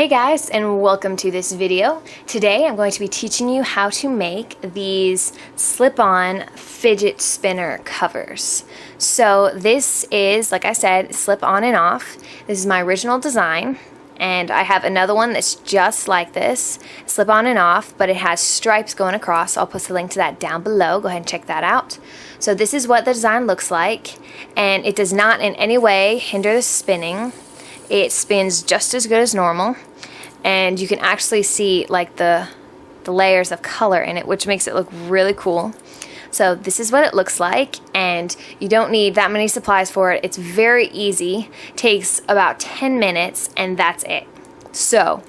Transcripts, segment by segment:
Hey guys, and welcome to this video. Today I'm going to be teaching you how to make these slip-on fidget spinner covers. So this is, like I said, slip on and off. This is my original design, and I have another one that's just like this, slip on and off, but it has stripes going across. I'll post a link to that down below. Go ahead and check that out. So this is what the design looks like, and it does not in any way hinder the spinning. It spins just as good as normal, and you can actually see like the layers of color in it, which makes it look really cool. So this is what it looks like, and you don't need that many supplies for it. It's very easy, takes about 10 minutes, and that's it. So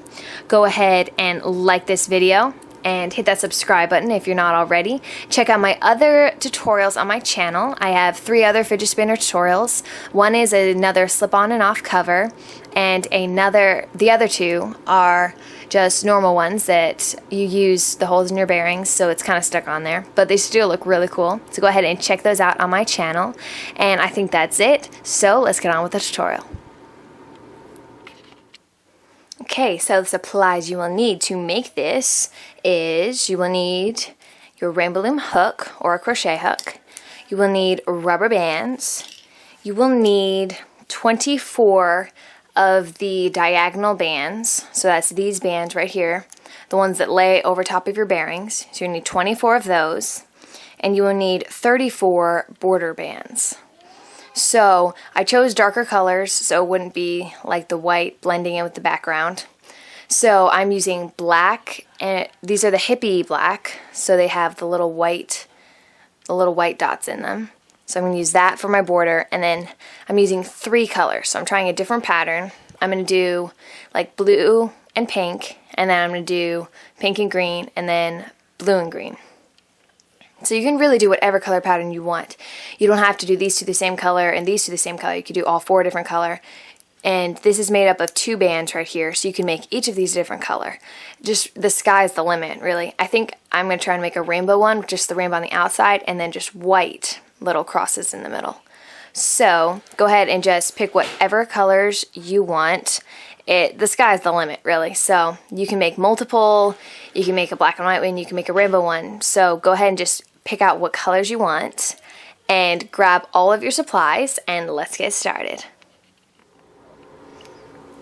go ahead and like this video and hit that subscribe button if you're not already. Check out my other tutorials on my channel. I have 3 other fidget spinner tutorials. One is another slip-on and off cover, and the other 2 are just normal ones that you use the holes in your bearings so it's kind of stuck on there, but they still look really cool. So go ahead and check those out on my channel, and I think that's it. So let's get on with the tutorial. Okay, so the supplies you will need to make this is you will need your rainbow loom hook or a crochet hook. You will need rubber bands. You will need 24 of the diagonal bands. So that's these bands right here, the ones that lay over top of your bearings. So you need 24 of those. And you will need 34 border bands. So I chose darker colors so it wouldn't be like the white blending in with the background. So I'm using black, and these are the hippie black, so they have the little white dots in them. So I'm going to use that for my border, and then I'm using 3 colors. So I'm trying a different pattern. I'm going to do like blue and pink, and then I'm going to do pink and green, and then blue and green. So you can really do whatever color pattern you want. You don't have to do these 2 the same color and these 2 the same color. You could do all 4 different color. And this is made up of 2 bands right here, so you can make each of these a different color. Just the sky's the limit, really. I think I'm going to try and make a rainbow one, with just the rainbow on the outside, and then just white little crosses in the middle. So go ahead and just pick whatever colors you want. The sky's the limit, really. So you can make multiple. You can make a black and white one. You can make a rainbow one. So go ahead and just pick out what colors you want and grab all of your supplies, and let's get started.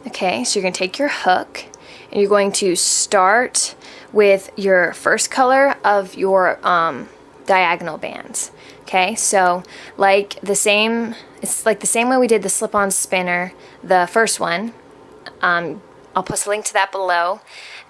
Okay, so you're going to take your hook, and you're going to start with your first color of your diagonal bands. Okay, so it's like the same way we did the slip-on spinner, the first one. I'll post a link to that below,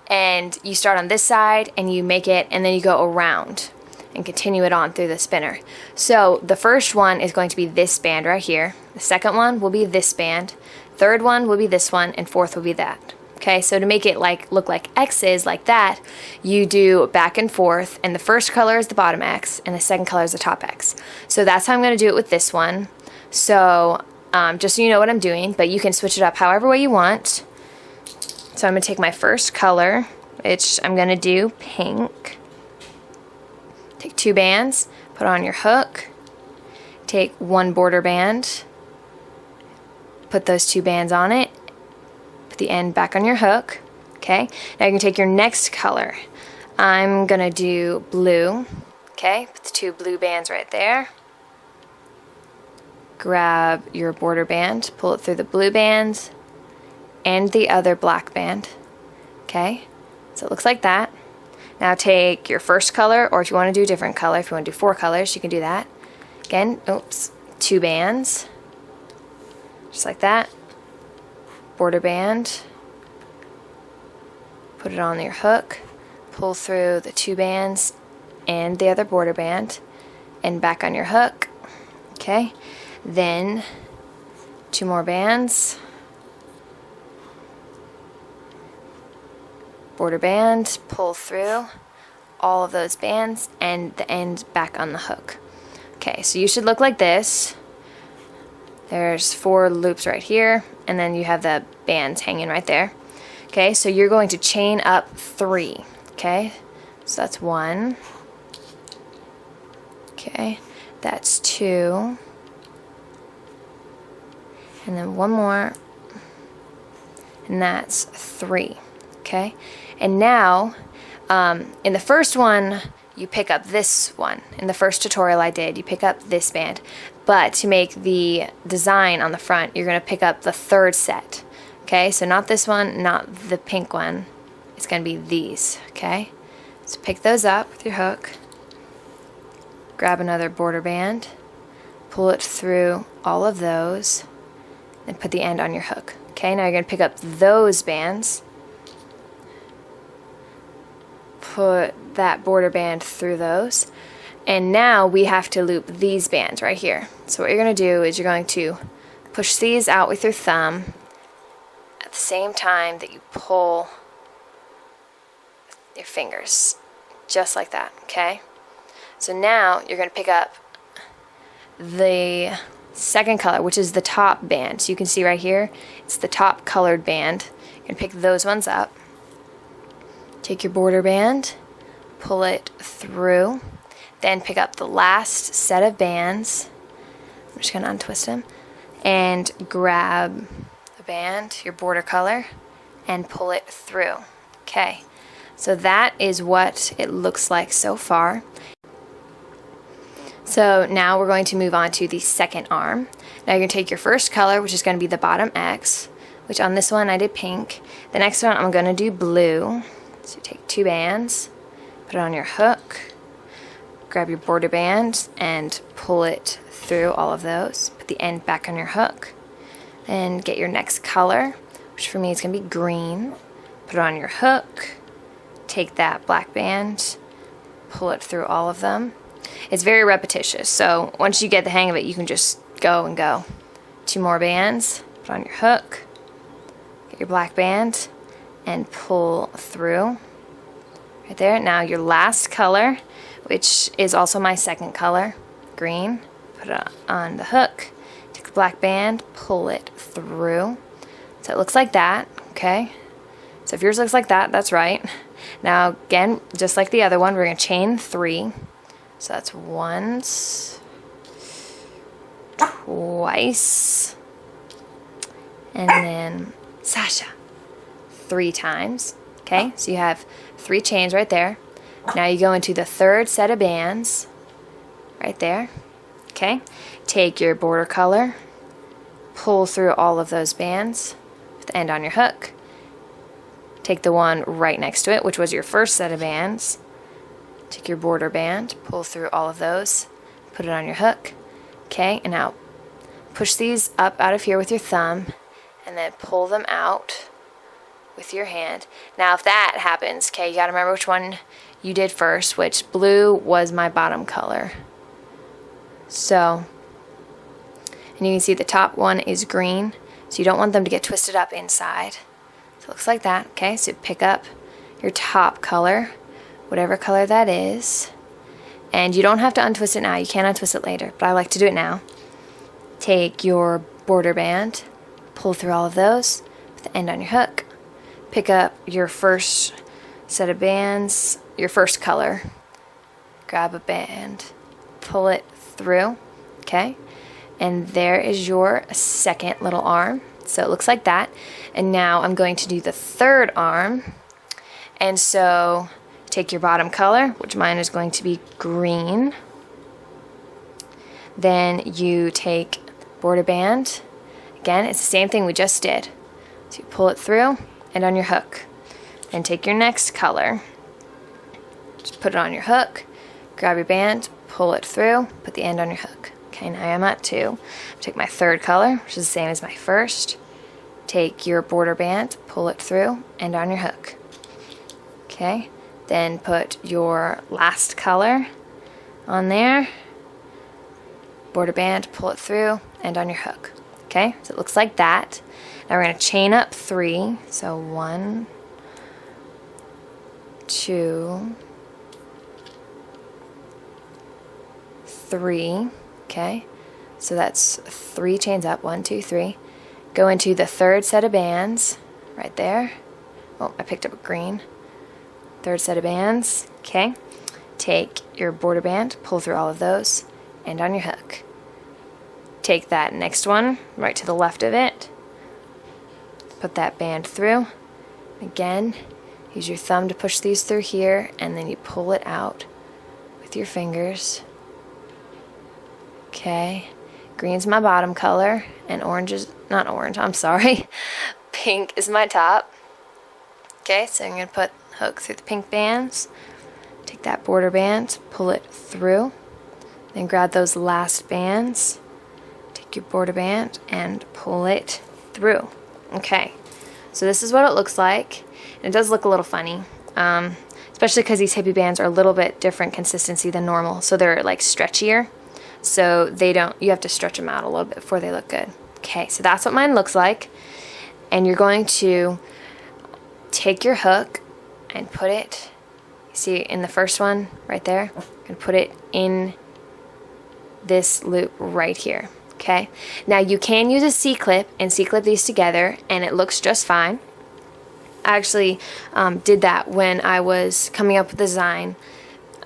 and you start on this side and you make it, and then you go around and continue it on through the spinner. So the first one is going to be this band right here. The second one will be this band. Third one will be this one, and fourth will be that. Okay, so to make it look like X's like that, you do back and forth, and the first color is the bottom X, and the second color is the top X. So that's how I'm going to do it with this one. So just so you know what I'm doing, but you can switch it up however way you want. So I'm going to take my first color, which I'm going to do pink. Take 2 bands, put on your hook, take 1 border band, put those 2 bands on it, put the end back on your hook. Okay, now you can take your next color. I'm going to do blue. Okay, put the 2 blue bands right there. Grab your border band, pull it through the blue band and the other black band. Okay, so it looks like that. Now take your first color, or if you want to do a different color, if you want to do 4 colors, you can do that. Again, 2 bands, just like that. Border band, put it on your hook, pull through the 2 bands and the other border band, and back on your hook. Okay, then 2 more bands, border band, pull through all of those bands, and the end back on the hook. Okay, so you should look like this. There's 4 loops right here, and then you have the bands hanging right there. Okay, so you're going to chain up 3. Okay, so that's 1. Okay, that's 2. And then 1 more. and that's 3. Okay, and now in the first one you pick up this one. In the first tutorial I did, you pick up this band, but to make the design on the front you're going to pick up the third set. Okay, so not this one, not the pink one, it's going to be these. Okay, so pick those up with your hook, grab another border band, pull it through all of those, and put the end on your hook. Okay, now you're going to pick up those bands, put that border band through those, and now we have to loop these bands right here. So what you're going to do is you're going to push these out with your thumb at the same time that you pull your fingers, just like that. Okay, so now you're going to pick up the second color, which is the top band. So you can see right here, it's the top colored band. You're going to pick those ones up. Take your border band, pull it through, then pick up the last set of bands. I'm just going to untwist them, and grab the band, your border color, and pull it through. Okay, so that is what it looks like so far. So now we're going to move on to the second arm. Now you're going to take your first color, which is going to be the bottom X, which on this one I did pink. The next one I'm going to do blue. So take 2 bands, put it on your hook, grab your border band and pull it through all of those. Put the end back on your hook, and get your next color, which for me is going to be green. Put it on your hook, take that black band, pull it through all of them. It's very repetitious, so once you get the hang of it, you can just go and go. 2 more bands, put on your hook, get your black band, and pull through. Right there. Now your last color, which is also my second color, green, put it on the hook, take the black band, pull it through. So it looks like that, okay? So if yours looks like that, that's right. Now again, just like the other one, we're going to chain 3. So that's once, twice, and then Sasha 3 times. Okay, so you have 3 chains right there. Now you go into the third set of bands right there. Okay, take your border color, pull through all of those bands with the end on your hook. Take the one right next to it, which was your first set of bands. Take your border band, pull through all of those, put it on your hook. Okay, and now push these up out of here with your thumb, and then pull them out with your hand. Now if that happens, okay, you got to remember which one you did first, which blue was my bottom color. So, and you can see the top one is green, so you don't want them to get twisted up inside. So it looks like that. Okay, so pick up your top color, whatever color that is, and you don't have to untwist it now. You can untwist it later, but I like to do it now. Take your border band, pull through all of those with the end on your hook. Pick up your first set of bands, your first color, grab a band, pull it through, okay? And there is your second little arm. So it looks like that. And now I'm going to do the third arm. And so take your bottom color, which mine is going to be green. Then you take border band. Again, it's the same thing we just did. So you pull it through and on your hook. Then take your next color. Just put it on your hook. Grab your band, pull it through, put the end on your hook. Okay, now I'm at 2. Take my third color, which is the same as my first. Take your border band, pull it through, and on your hook. Okay, then put your last color on there. Border band, pull it through, and on your hook. Okay, so it looks like that. Now we're going to chain up 3. So 1, 2, 3. Okay, so that's 3 chains up. 1, 2, 3. Go into the third set of bands right there. Oh, I picked up a green. Third set of bands. Okay, take your border band, pull through all of those, and on your hook. Take that next one right to the left of it, put that band through. Again, use your thumb to push these through here, and then you pull it out with your fingers. Okay, green's my bottom color, and orange is, not orange, I'm sorry, pink is my top. Okay, so I'm going to put hook through the pink bands, take that border band, pull it through, then grab those last bands, take your border band and pull it through. Okay, so this is what it looks like. And it does look a little funny, especially because these hippie bands are a little bit different consistency than normal, so they're like stretchier, so they don't, you have to stretch them out a little bit before they look good. Okay, so that's what mine looks like, and you're going to take your hook and put it, see in the first one right there, and put it in this loop right here. Okay, now you can use a C-clip and C-clip these together, and it looks just fine. I actually did that when I was coming up with the design.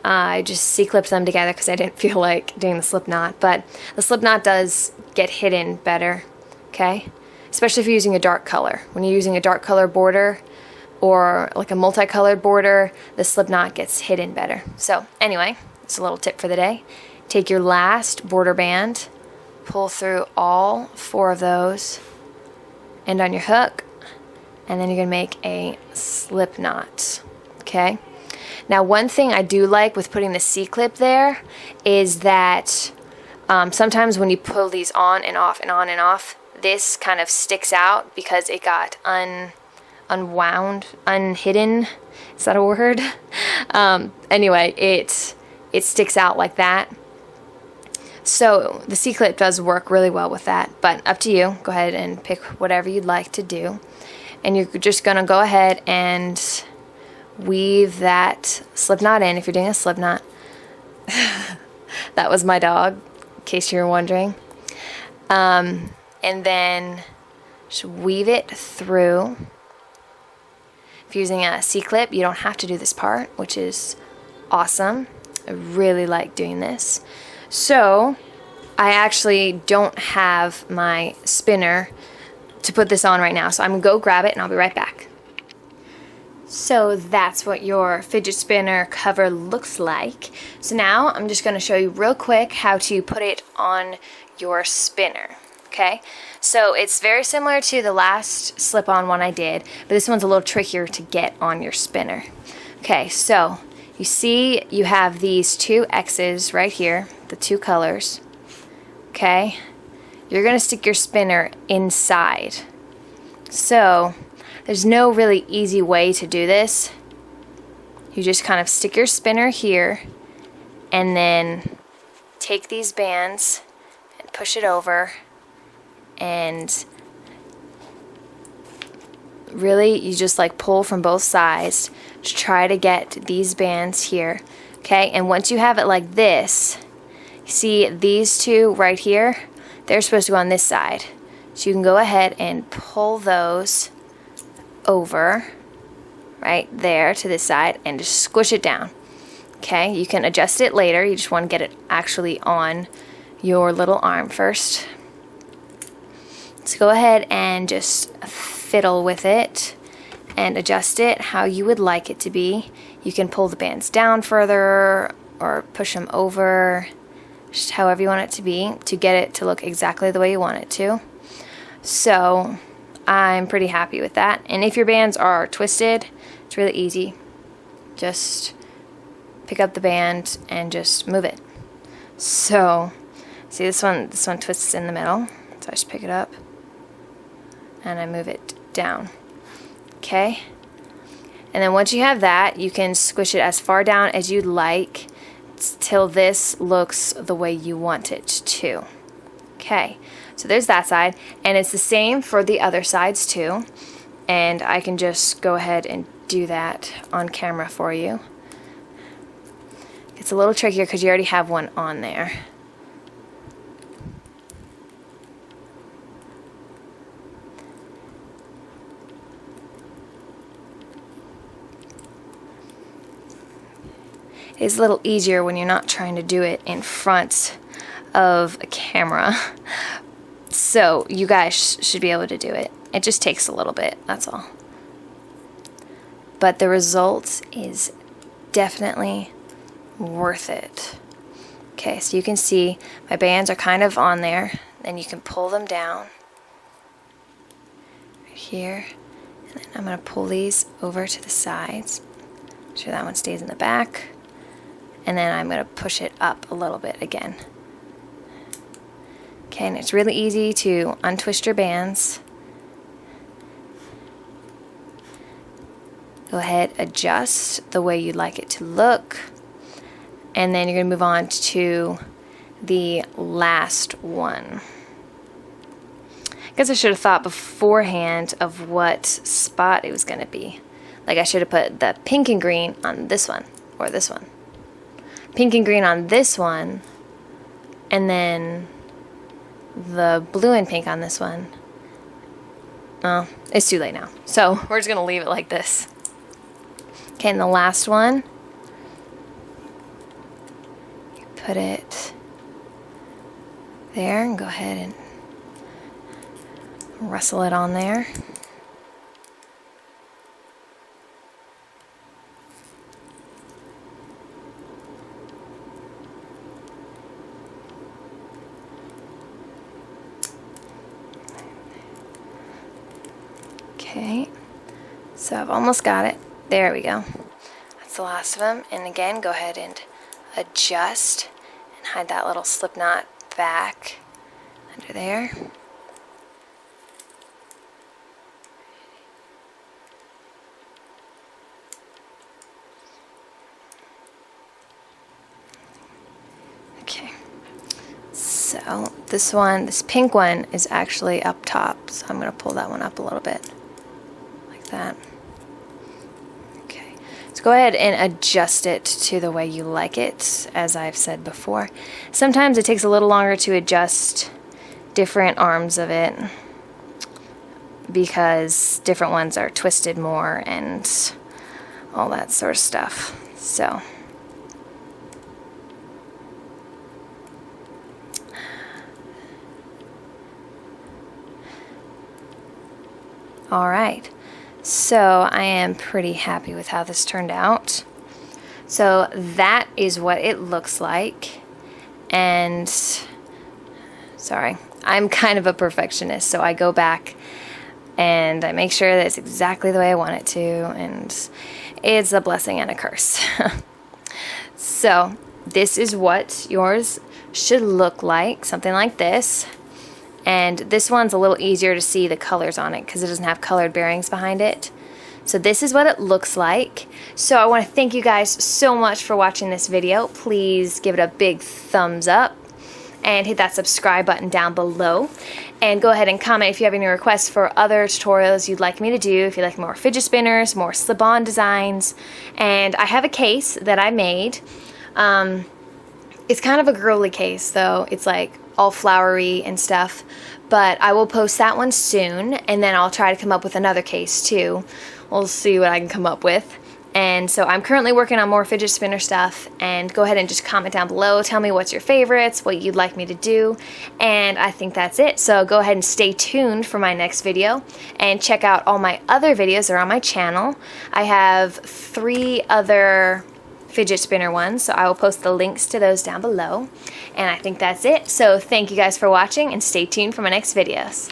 I just C-clipped them together because I didn't feel like doing the slip knot, but the slip knot does get hidden better, okay? Especially if you're using a dark color. When you're using a dark color border or like a multicolored border, the slip knot gets hidden better. So anyway, it's a little tip for the day. Take your last border band, pull through all 4 of those, end on your hook, and then you're going to make a slip knot, okay? Now, one thing I do like with putting the C-clip there is that sometimes when you pull these on and off and on and off, this kind of sticks out because it got unwound, unhidden. Is that a word? Anyway, it sticks out like that. So the C-clip does work really well with that, but up to you. Go ahead and pick whatever you'd like to do. And you're just going to go ahead and weave that slip knot in if you're doing a slip knot. That was my dog, in case you were wondering. And then just weave it through. If you're using a C-clip, you don't have to do this part, which is awesome. I really like doing this. So I actually don't have my spinner to put this on right now, so I'm gonna go grab it and I'll be right back. So that's what your fidget spinner cover looks like. So now I'm just gonna show you real quick how to put it on your spinner. Okay, so it's very similar to the last slip-on one I did, but this one's a little trickier to get on your spinner. Okay, so you see you have these 2 X's right here, the 2 colors. Okay, you're going to stick your spinner inside. So there's no really easy way to do this. You just kind of stick your spinner here and then take these bands and push it over, and really you just like pull from both sides to try to get these bands here. Okay, and once you have it like this, see these 2 right here, they're supposed to go on this side. So you can go ahead and pull those over right there to this side and just squish it down. Okay, you can adjust it later. You just want to get it actually on your little arm first. So go ahead and just fiddle with it and adjust it how you would like it to be. You can pull the bands down further or push them over, just however you want it to be, to get it to look exactly the way you want it to. So I'm pretty happy with that. And if your bands are twisted, it's really easy. Just pick up the band and just move it. So see, this one twists in the middle, so I just pick it up and I move it down. Okay, and then once you have that, you can squish it as far down as you'd like till this looks the way you want it to. Okay, so there's that side, and it's the same for the other sides too, and I can just go ahead and do that on camera for you. It's a little trickier because you already have one on there. It's a little easier when you're not trying to do it in front of a camera. So you guys should be able to do it. It just takes a little bit, that's all. But the result is definitely worth it. Okay, so you can see my bands are kind of on there. Then you can pull them down right here. And then I'm going to pull these over to the sides. Make sure that one stays in the back. And then I'm going to push it up a little bit again. Okay, and it's really easy to untwist your bands. Go ahead, adjust the way you'd like it to look. And then you're going to move on to the last one. I guess I should have thought beforehand of what spot it was going to be. Like I should have put the pink and green on this one, or this one. Pink and green on this one, and then the blue and pink on this one. Oh, it's too late now. So we're just going to leave it like this. Okay, and the last one, you put it there and go ahead and rustle it on there. Okay, so I've almost got it. There we go. That's the last of them. And again, go ahead and adjust and hide that little slip knot back under there. Okay, so this pink one is actually up top, so I'm going to pull that one up a little bit, like that. Okay, so go ahead and adjust it to the way you like it, as I've said before. Sometimes it takes a little longer to adjust different arms of it, because different ones are twisted more and all that sort of stuff. So alright, so I am pretty happy with how this turned out. So that is what it looks like. And sorry, I'm kind of a perfectionist, so I go back and I make sure that it's exactly the way I want it to, and it's a blessing and a curse. So this is what yours should look like, something like this. And this one's a little easier to see the colors on it because it doesn't have colored bearings behind it. So this is what it looks like. So I want to thank you guys so much for watching this video. Please give it a big thumbs up and hit that subscribe button down below. And go ahead and comment if you have any requests for other tutorials you'd like me to do, if you like more fidget spinners, more slip-on designs. And I have a case that I made. It's kind of a girly case though. It's like all flowery and stuff, but I will post that one soon, and then I'll try to come up with another case too. We'll see what I can come up with. And so I'm currently working on more fidget spinner stuff, and go ahead and just comment down below, tell me what's your favorites, what you'd like me to do, and I think that's it. So go ahead and stay tuned for my next video, and check out all my other videos that are on my channel. I have 3 other fidget spinner ones, so I will post the links to those down below. And I think that's it. So thank you guys for watching, and stay tuned for my next videos.